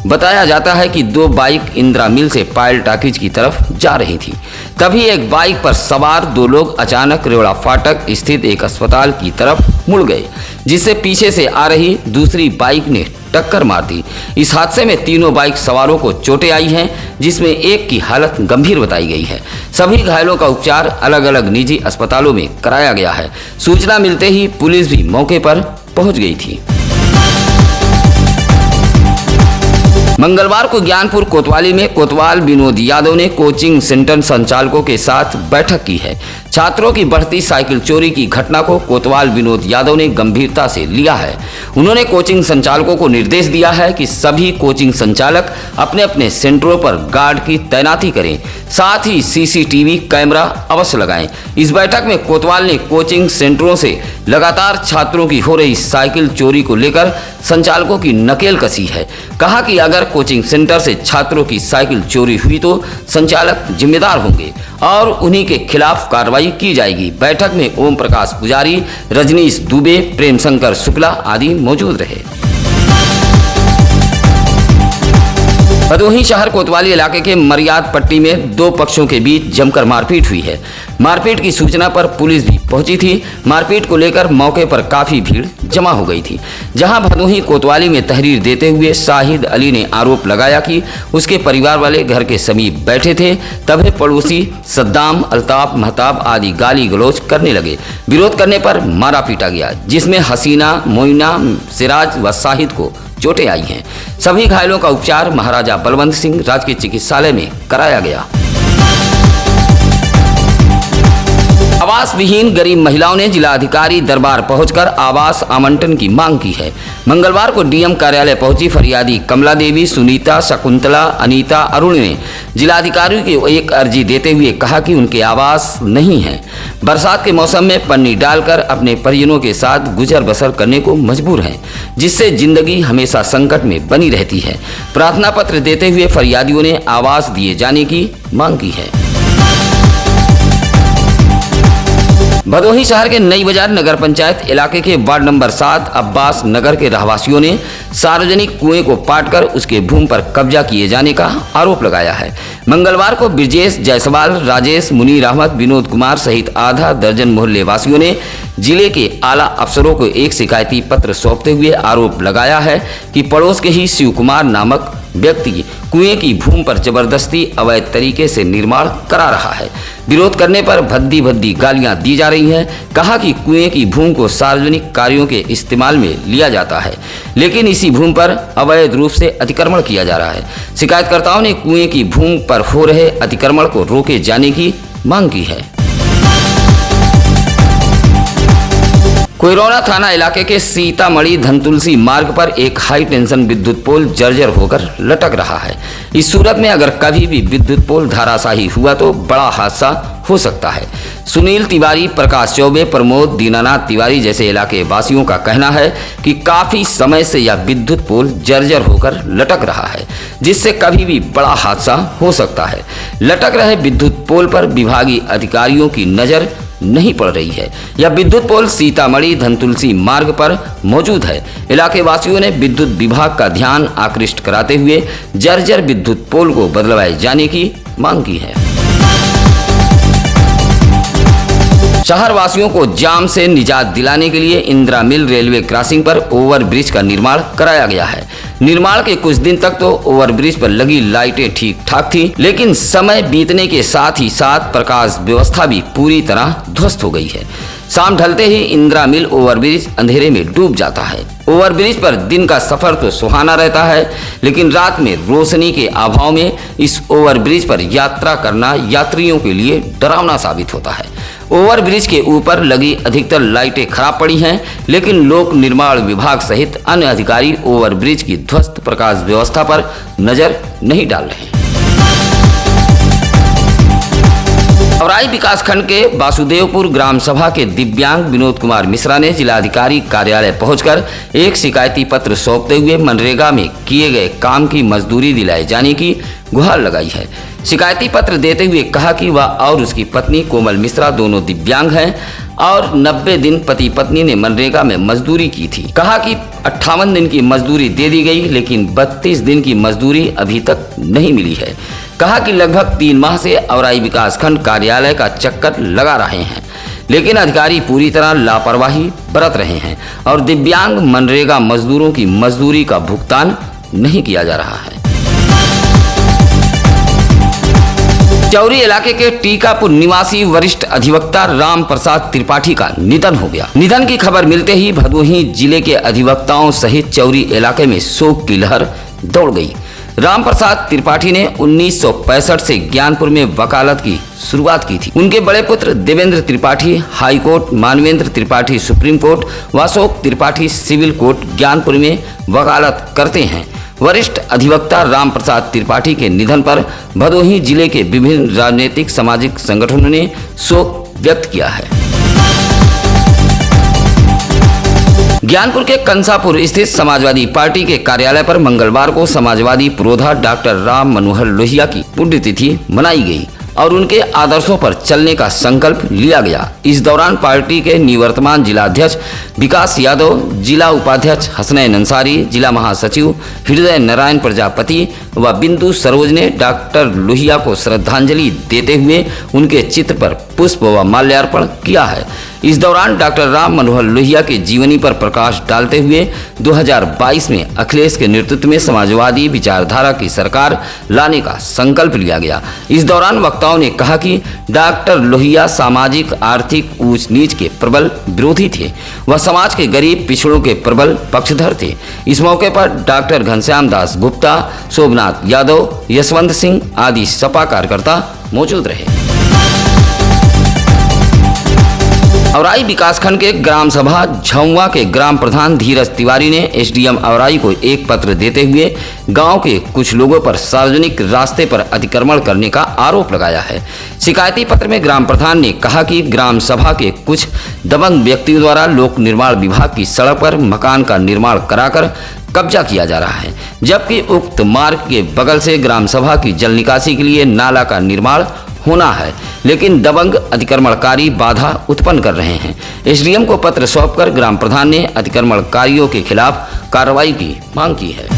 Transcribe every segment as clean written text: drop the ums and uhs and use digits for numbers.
बताया जाता है कि 2 बाइक इंदिरा मिल से पायल टाकीज की तरफ जा रही थी। तभी एक बाइक पर सवार 2 लोग अचानक रेवड़ा फाटक स्थित एक अस्पताल की तरफ मुड़ गए, जिससे पीछे से आ रही दूसरी बाइक ने टक्कर मार दी। इस हादसे में तीनों बाइक सवारों को चोटें आई हैं, जिसमें एक की हालत गंभीर बताई गई है। सभी घायलों का उपचार अलग अलग निजी अस्पतालों में कराया गया है। सूचना मिलते ही पुलिस भी मौके पर पहुंच गई थी। मंगलवार को ज्ञानपुर कोतवाली में कोतवाल विनोद यादव ने कोचिंग सेंटर संचालकों के साथ बैठक की है। छात्रों की बढ़ती साइकिल चोरी की घटना को कोतवाल विनोद यादव ने गंभीरता से लिया है। उन्होंने कोचिंग संचालकों को निर्देश दिया है कि सभी कोचिंग संचालक अपने अपने सेंटरों पर गार्ड की तैनाती करें, साथ ही सीसीटीवी कैमरा अवश्य लगाएं। इस बैठक में कोतवाल ने कोचिंग सेंटरों से लगातार छात्रों की हो रही साइकिल चोरी को लेकर संचालकों की नकेल कसी है। कहा कि अगर कोचिंग सेंटर से छात्रों की साइकिल चोरी हुई तो संचालक जिम्मेदार होंगे और उन्हीं के खिलाफ कार्रवाई की जाएगी। बैठक में ओम प्रकाश पुजारी, रजनीश दुबे, प्रेम शंकर शुक्ला आदि मौजूद रहे। भदोही शहर कोतवाली इलाके के मरियाद पट्टी में 2 पक्षों के बीच जमकर मारपीट हुई है। मारपीट की सूचना पर पुलिस भी पहुंची थी। मारपीट को लेकर मौके पर काफी भीड़ जमा हो गई थी। जहां भदोही कोतवाली में तहरीर देते हुए शाहिद अली ने आरोप लगाया कि उसके परिवार वाले घर के समीप बैठे थे, तभी पड़ोसी सद्दाम, अल्ताफ, महताब आदि गाली गलौज करने लगे। विरोध करने पर मारा पीटा गया, जिसमें हसीना, मोइना, सिराज व शाहिद को चोटें आई हैं। सभी घायलों का उपचार महाराजा बलवंत सिंह राजकीय चिकित्सालय में कराया गया। आवास विहीन गरीब महिलाओं ने जिलाधिकारी दरबार पहुंचकर आवास आवंटन की मांग की है। मंगलवार को डीएम कार्यालय पहुंची फरियादी कमला देवी, सुनीता, शकुंतला, अनीता, अरुण ने जिलाधिकारी को एक अर्जी देते हुए कहा कि उनके आवास नहीं है। बरसात के मौसम में पन्नी डालकर अपने परिजनों के साथ गुजर बसर करने को मजबूर हैं, जिससे जिंदगी हमेशा संकट में बनी रहती है। प्रार्थना पत्र देते हुए फरियादियों ने आवास दिए जाने की मांग की है। भदोही शहर के नई बाजार नगर पंचायत इलाके के वार्ड नंबर 7 अब्बास नगर के रहवासियों ने सार्वजनिक कुएं को पाटकर उसके भूमि पर कब्जा किए जाने का आरोप लगाया है। मंगलवार को ब्रजेश जायसवाल, राजेश, मुनीर अहमद, विनोद कुमार सहित आधा दर्जन मोहल्ले वासियों ने जिले के आला अफसरों को एक शिकायती पत्र सौंपते हुए आरोप लगाया है कि पड़ोस के ही शिव कुमार नामक व्यक्ति कुएं की भूमि पर जबरदस्ती अवैध तरीके से निर्माण करा रहा है। विरोध करने पर भद्दी भद्दी गालियां दी जा रही हैं। कहा कि कुएं की भूमि को सार्वजनिक कार्यों के इस्तेमाल में लिया जाता है, लेकिन इसी भूमि पर अवैध रूप से अतिक्रमण किया जा रहा है। शिकायतकर्ताओं ने कुएं की भूमि पर हो रहे अतिक्रमण को रोके जाने की मांग की है। कोइरौना थाना इलाके के सीतामढ़ी धनतुलसी मार्ग पर एक हाई टेंशन विद्युत पोल जर्जर होकर लटक रहा है। इस सूरत में अगर कभी भी विद्युत पोल धराशायी हुआ तो बड़ा हादसा हो सकता है। सुनील तिवारी, प्रकाश चौबे, प्रमोद, दीनानाथ तिवारी जैसे इलाके वासियों का कहना है कि काफी समय से यह विद्युत पोल जर्जर होकर लटक रहा है, जिससे कभी भी बड़ा हादसा हो सकता है। लटक रहे विद्युत पोल पर विभागीय अधिकारियों की नजर नहीं पड़ रही है। यह विद्युत पोल सीतामढ़ी धनतुलसी मार्ग पर मौजूद है। इलाके वासियों ने विद्युत विभाग का ध्यान आकृष्ट कराते हुए जर्जर विद्युत पोल को बदलवाए जाने की मांग की है। शहर वासियों को जाम से निजात दिलाने के लिए इंदिरा मिल रेलवे क्रॉसिंग पर ओवरब्रिज का निर्माण कराया गया है। निर्माण के कुछ दिन तक तो ओवरब्रिज पर लगी लाइटें ठीक ठाक थी, लेकिन समय बीतने के साथ ही साथ प्रकाश व्यवस्था भी पूरी तरह ध्वस्त हो गई है। शाम ढलते ही इंदिरा मिल ओवरब्रिज अंधेरे में डूब जाता है। ओवरब्रिज पर दिन का सफर तो सुहाना रहता है, लेकिन रात में रोशनी के अभाव में इस ओवरब्रिज पर यात्रा करना यात्रियों के लिए डरावना साबित होता है। ओवरब्रिज के ऊपर लगी अधिकतर लाइटें खराब पड़ी हैं, लेकिन लोक निर्माण विभाग सहित अन्य अधिकारी ओवरब्रिज की ध्वस्त प्रकाश व्यवस्था पर नजर नहीं डाल रहे हैं। औराई विकासखंड के वासुदेवपुर ग्राम सभा के दिव्यांग विनोद कुमार मिश्रा ने जिलाधिकारी कार्यालय पहुंचकर एक शिकायती पत्र सौंपते हुए मनरेगा में किए गए काम की मजदूरी दिलाए जाने की गुहार लगाई है। शिकायती पत्र देते हुए कहा कि वह और उसकी पत्नी कोमल मिश्रा दोनों दिव्यांग हैं और 90 दिन पति पत्नी ने मनरेगा में मजदूरी की थी। कहा कि 58 दिन की मजदूरी दे दी गई, लेकिन 32 दिन की मजदूरी अभी तक नहीं मिली है। कहा कि लगभग 3 माह से औराई विकासखंड कार्यालय का चक्कर लगा रहे हैं, लेकिन अधिकारी पूरी तरह लापरवाही बरत रहे हैं और दिव्यांग मनरेगा मजदूरों की मजदूरी का भुगतान नहीं किया जा रहा है। चौरी इलाके के टीकापुर निवासी वरिष्ठ अधिवक्ता राम प्रसाद त्रिपाठी का निधन हो गया। निधन की खबर मिलते ही भदोही जिले के अधिवक्ताओं सहित चौरी इलाके में शोक की लहर दौड़ गई। राम प्रसाद त्रिपाठी ने 1965 से ज्ञानपुर में वकालत की शुरुआत की थी। उनके बड़े पुत्र Devendra Tripathi high court, Manvendra Tripathi supreme court व अशोक त्रिपाठी सिविल कोर्ट ज्ञानपुर में वकालत करते हैं। वरिष्ठ अधिवक्ता राम प्रसाद त्रिपाठी के निधन पर भदोही जिले के विभिन्न राजनीतिक सामाजिक संगठनों ने शोक व्यक्त किया है। ज्ञानपुर के कंसापुर स्थित समाजवादी पार्टी के कार्यालय पर मंगलवार को समाजवादी पुरोधा डॉक्टर राम मनोहर लोहिया की पुण्यतिथि मनाई गई और उनके आदर्शों पर चलने का संकल्प लिया गया। इस दौरान पार्टी के निवर्तमान जिलाध्यक्ष विकास यादव, जिला उपाध्यक्ष हसनैन अंसारी, जिला महासचिव हृदय नारायण प्रजापति व बिंदु सरोज ने डॉक्टर लोहिया को श्रद्धांजलि देते हुए उनके चित्र पर पुष्प व माल्यार्पण किया है। इस दौरान डॉक्टर राम मनोहर लोहिया के जीवनी पर प्रकाश डालते हुए 2022 में अखिलेश के नेतृत्व में समाजवादी विचारधारा की सरकार लाने का संकल्प लिया गया। इस दौरान वक्ताओं ने कहा कि डॉक्टर लोहिया सामाजिक आर्थिक ऊंच नीच के प्रबल विरोधी थे। वह समाज के गरीब पिछड़ों के प्रबल पक्षधर थे। इस मौके पर डॉक्टर घनश्याम दास गुप्ता, शोभनाथ यादव, यशवंत सिंह आदि सपा कार्यकर्ता मौजूद रहे। औराई विकासखंड के ग्राम सभा झौवा के ग्राम प्रधान धीरज तिवारी ने एसडीएम औराई को एक पत्र देते हुए गांव के कुछ लोगों पर सार्वजनिक रास्ते पर अतिक्रमण करने का आरोप लगाया है। शिकायती पत्र में ग्राम प्रधान ने कहा कि ग्राम सभा के कुछ दबंग व्यक्तियों द्वारा लोक निर्माण विभाग की सड़क पर मकान का निर्माण कराकर कब्जा किया जा रहा है, जबकि उक्त मार्ग के बगल से ग्राम सभा की जल निकासी के लिए नाला का निर्माण होना है, लेकिन दबंग अतिक्रमणकारी बाधा उत्पन्न कर रहे हैं। एसडीएम को पत्र सौंपकर ग्राम प्रधान ने अतिक्रमणकारियों के खिलाफ कार्रवाई की मांग की है।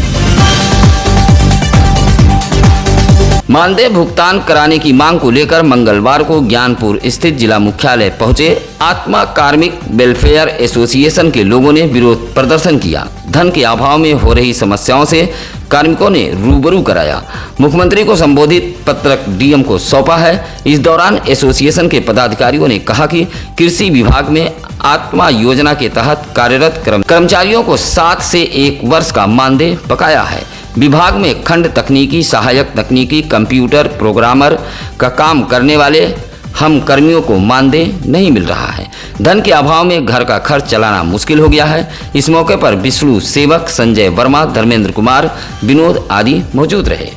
मानदेय भुगतान कराने की मांग को लेकर मंगलवार को ज्ञानपुर स्थित जिला मुख्यालय पहुंचे आत्मा कार्मिक वेलफेयर एसोसिएशन के लोगों ने विरोध प्रदर्शन किया। धन के अभाव में हो रही समस्याओं से कार्मिकों ने रूबरू कराया। मुख्यमंत्री को संबोधित पत्रक डीएम को सौंपा है। इस दौरान एसोसिएशन के पदाधिकारियों ने कहा कि कृषि विभाग में आत्मा योजना के तहत कार्यरत कर्मचारियों को 7 से 1 वर्ष का मानदेय बकाया है। विभाग में खंड तकनीकी, सहायक तकनीकी, कंप्यूटर प्रोग्रामर का काम करने वाले हम कर्मियों को मानदेय नहीं मिल रहा है। धन के अभाव में घर का खर्च चलाना मुश्किल हो गया है। इस मौके पर विष्णु सेवक, संजय वर्मा, धर्मेंद्र कुमार, विनोद आदि मौजूद रहे।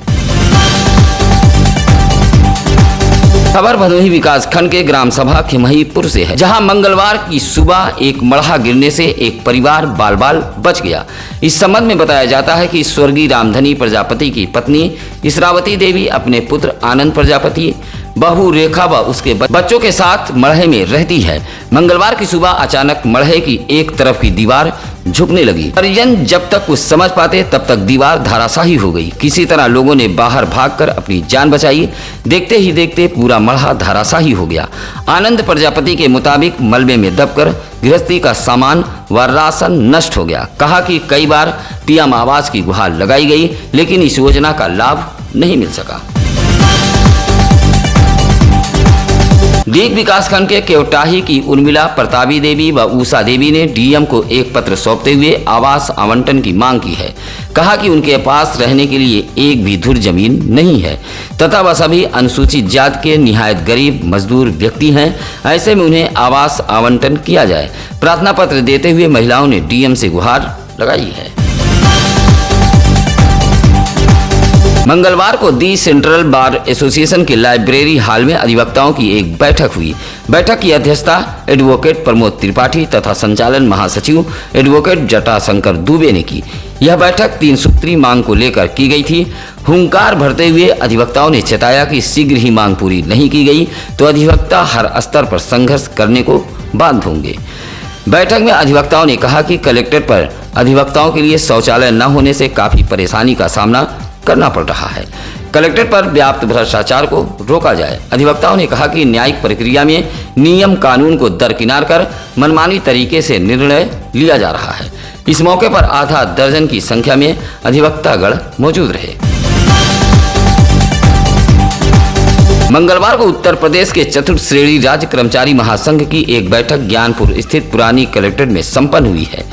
खबर भदोही विकास खंड के ग्राम सभा खिमहीपुर से है, जहां मंगलवार की सुबह एक मड़हा गिरने से एक परिवार बाल बाल बच गया। इस संबंध में बताया जाता है कि स्वर्गीय रामधनी प्रजापति की पत्नी इसरावती देवी अपने पुत्र आनंद प्रजापति, बहू रेखा व उसके बच्चों के साथ मड़हे में रहती है। मंगलवार की सुबह अचानक मड़हे की एक तरफ की दीवार झुकने लगी। परिजन जब तक कुछ समझ पाते तब तक दीवार धराशायी हो गई। किसी तरह लोगों ने बाहर भागकर अपनी जान बचाई। देखते ही देखते पूरा मड़हा धराशायी हो गया। आनंद प्रजापति के मुताबिक मलबे में दबकर गृहस्थी का सामान व राशन नष्ट हो गया। कहा कि कई बार पीएम आवास की गुहार लगाई गई, लेकिन इस योजना का लाभ नहीं मिल सका। डीग विकासखंड के केवटाही की उर्मिला प्रतापी देवी व उषा देवी ने डीएम को एक पत्र सौंपते हुए आवास आवंटन की मांग की है। कहा कि उनके पास रहने के लिए एक भी धुर जमीन नहीं है तथा वह सभी अनुसूचित जाति के निहायत गरीब मजदूर व्यक्ति हैं। ऐसे में उन्हें आवास आवंटन किया जाए। प्रार्थना पत्र देते हुए महिलाओं ने डीएम से गुहार लगाई है। मंगलवार को दी सेंट्रल बार एसोसिएशन के लाइब्रेरी हॉल में अधिवक्ताओं की एक बैठक हुई। बैठक की अध्यक्षता एडवोकेट प्रमोद त्रिपाठी तथा संचालन महासचिव एडवोकेट जटाशंकर दुबे ने की। यह बैठक 3 सूत्री मांग को लेकर की गई थी। हुंकार भरते हुए अधिवक्ताओं ने चेताया कि शीघ्र ही मांग पूरी नहीं की गई तो अधिवक्ता हर स्तर पर संघर्ष करने को बाध्य होंगे। बैठक में अधिवक्ताओं ने कहा कि कलेक्ट्रेट पर अधिवक्ताओं के लिए शौचालय न होने से काफी परेशानी का सामना करना पड़ रहा है। कलेक्ट्रेट पर व्याप्त भ्रष्टाचार को रोका जाए। अधिवक्ताओं ने कहा कि न्यायिक प्रक्रिया में नियम कानून को दरकिनार कर मनमानी तरीके से निर्णय लिया जा रहा है। इस मौके पर आधा दर्जन की संख्या में अधिवक्तागण मौजूद रहे। मंगलवार को उत्तर प्रदेश के चतुर्थ श्रेणी राज्य कर्मचारी महासंघ की एक बैठक ज्ञानपुर स्थित पुरानी कलेक्ट्रेट में संपन्न हुई है।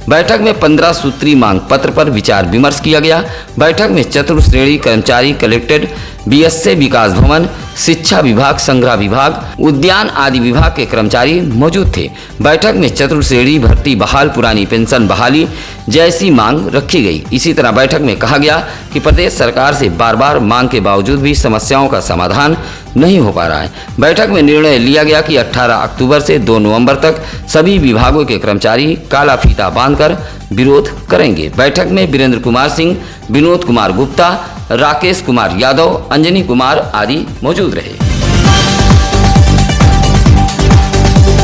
बैठक में 15 सूत्री मांग पत्र पर विचार विमर्श किया गया। बैठक में चतुर्थ श्रेणी कर्मचारी कलेक्ट्रेट, बीएसए विकास भवन, शिक्षा विभाग, संग्रह विभाग, उद्यान आदि विभाग के कर्मचारी मौजूद थे। बैठक में चतुर्थ श्रेणी भर्ती बहाल, पुरानी पेंशन बहाली जैसी मांग रखी गई। इसी तरह बैठक में कहा गया कि प्रदेश सरकार से बार बार मांग के बावजूद भी समस्याओं का समाधान नहीं हो पा रहा है। बैठक में निर्णय लिया गया कि 18 अक्टूबर से 2 नवंबर तक सभी विभागों के कर्मचारी काला फीता बांधकर विरोध करेंगे। बैठक में वीरेंद्र कुमार सिंह, विनोद कुमार गुप्ता, राकेश कुमार यादव, अंजनी कुमार आदि मौजूद रहे।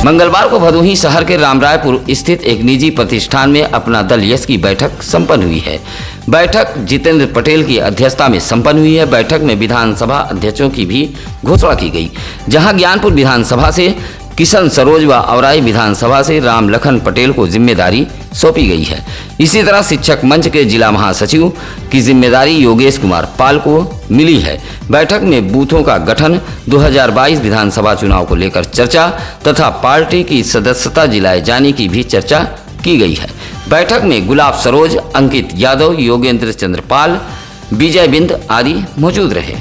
मंगलवार को भदोही शहर के रामरायपुर स्थित एक निजी प्रतिष्ठान में अपना दल यश की बैठक संपन्न हुई है। बैठक जितेंद्र पटेल की अध्यक्षता में संपन्न हुई है। बैठक में विधानसभा अध्यक्षों की भी घोषणा की गई, जहां ज्ञानपुर विधानसभा से किशन सरोज व औराई विधानसभा से राम लखन पटेल को जिम्मेदारी सौंपी गई है। इसी तरह शिक्षक मंच के जिला महासचिव की जिम्मेदारी योगेश कुमार पाल को मिली है। बैठक में बूथों का गठन, 2022 विधानसभा चुनाव को लेकर चर्चा तथा पार्टी की सदस्यता जिलाए जाने की भी चर्चा की गई है। बैठक में गुलाब सरोज, अंकित यादव, योगेंद्र चंद्र पाल, विजय बिंद आदि मौजूद रहे।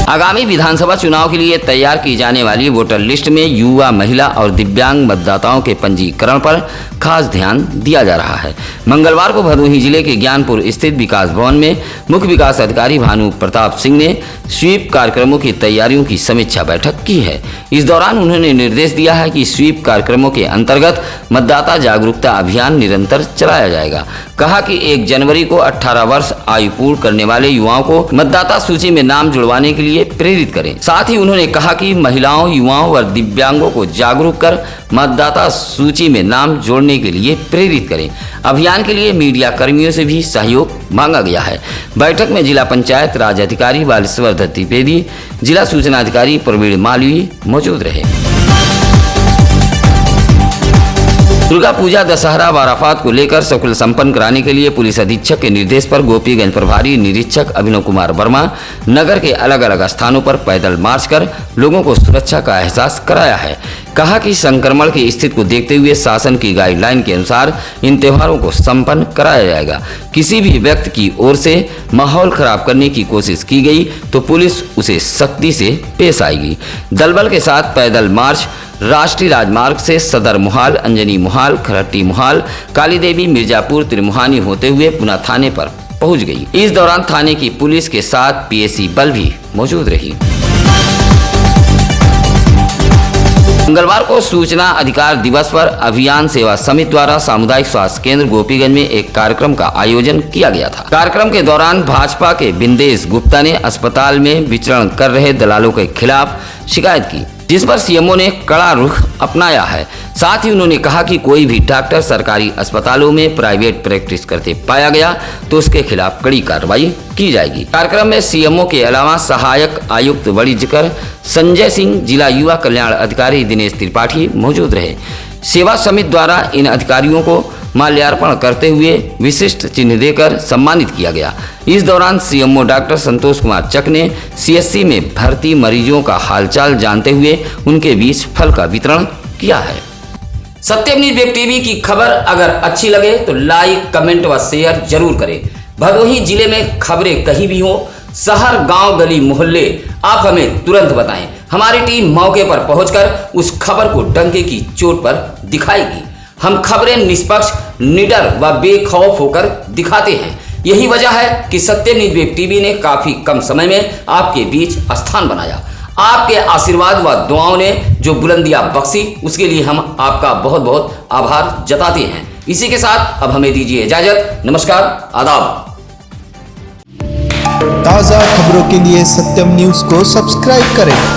आगामी विधानसभा चुनाव के लिए तैयार की जाने वाली वोटर लिस्ट में युवा, महिला और दिव्यांग मतदाताओं के पंजीकरण पर खास ध्यान दिया जा रहा है। मंगलवार को भदोही जिले के ज्ञानपुर स्थित विकास भवन में मुख्य विकास अधिकारी भानु प्रताप सिंह ने स्वीप कार्यक्रमों की तैयारियों की समीक्षा बैठक की है। इस दौरान उन्होंने निर्देश दिया है कि स्वीप कार्यक्रमों के अंतर्गत मतदाता जागरूकता अभियान निरंतर चलाया जाएगा। कहा कि 1 जनवरी को 18 वर्ष आयु पूर्ण करने वाले युवाओं को मतदाता सूची में नाम जुड़वाने के लिए प्रेरित करें। साथ ही उन्होंने कहा कि महिलाओं, युवाओं व दिव्यांगों को जागरूक कर मतदाता सूची में नाम जोड़ने के लिए प्रेरित करें। अभियान के लिए मीडिया कर्मियों से भी सहयोग मांगा गया है। बैठक में जिला पंचायत राज अधिकारी बालेश्वर दत्त द्विवेदी, जिला सूचना अधिकारी प्रवीण मालवी मौजूद रहे। दुर्गा पूजा, दशहरा व अराफात को लेकर सकुशल संपन्न कराने के लिए पुलिस अधीक्षक के निर्देश पर गोपीगंज प्रभारी निरीक्षक अभिनव कुमार वर्मा नगर के अलग अलग स्थानों पर पैदल मार्च कर लोगों को सुरक्षा का एहसास कराया है। कहा कि संक्रमण की स्थिति को देखते हुए शासन की गाइडलाइन के अनुसार इन त्योहारों को संपन्न कराया जाएगा। किसी भी व्यक्ति की ओर से माहौल खराब करने की कोशिश की गई तो पुलिस उसे सख्ती से पेश आएगी। दलबल के साथ पैदल मार्च राष्ट्रीय राजमार्ग से सदर मुहाल, अंजनी मुहाल, खरट्टी मुहाल, काली देवी, मिर्जापुर, त्रिमुहानी होते हुए पुनः थाने पर पहुंच गई। इस दौरान थाने की पुलिस के साथ पीएसी बल भी मौजूद रही। मंगलवार को सूचना अधिकार दिवस पर अभियान सेवा समिति द्वारा सामुदायिक स्वास्थ्य केंद्र गोपीगंज में एक कार्यक्रम का आयोजन किया गया था। कार्यक्रम के दौरान भाजपा के बिंदेश गुप्ता ने अस्पताल में विचरण कर रहे दलालों के खिलाफ शिकायत की, जिस पर सीएमओ ने कड़ा रुख अपनाया है। साथ ही उन्होंने कहा कि कोई भी डॉक्टर सरकारी अस्पतालों में प्राइवेट प्रैक्टिस करते पाया गया तो उसके खिलाफ कड़ी कार्रवाई की जाएगी। कार्यक्रम में सीएमओ के अलावा सहायक आयुक्त वाणिज्यकर संजय सिंह, जिला युवा कल्याण अधिकारी दिनेश त्रिपाठी मौजूद रहे। सेवा समिति द्वारा इन अधिकारियों को माल्यार्पण करते हुए विशिष्ट चिन्ह देकर सम्मानित किया गया। इस दौरान सीएमओ डॉक्टर संतोष कुमार चक ने सीएससी में भर्ती मरीजों का हालचाल जानते हुए उनके बीच फल का वितरण किया है। सत्यम न्यूज वेब टीवी की खबर अगर अच्छी लगे तो लाइक, कमेंट व शेयर जरूर करें। भदोही जिले में खबरें कहीं भी हो, शहर, गांव, गली, मोहल्ले, आप हमें तुरंत बताएं। हमारी टीम मौके पर पहुंचकर उस खबर को डंके की चोट पर दिखाएगी। हम खबरें निष्पक्ष, निडर व बेखौफ होकर दिखाते हैं। यही वजह है कि सत्यम न्यूज़ वेब टीवी ने काफी कम समय में आपके बीच स्थान बनाया। आपके आशीर्वाद व दुआओं ने जो बुलंदियां बख्शी, उसके लिए हम आपका बहुत बहुत आभार जताते हैं। इसी के साथ अब हमें दीजिए इजाजत। नमस्कार, आदाब। ताज़ा खबरों के लिए सत्यम न्यूज़ को सब्सक्राइब करें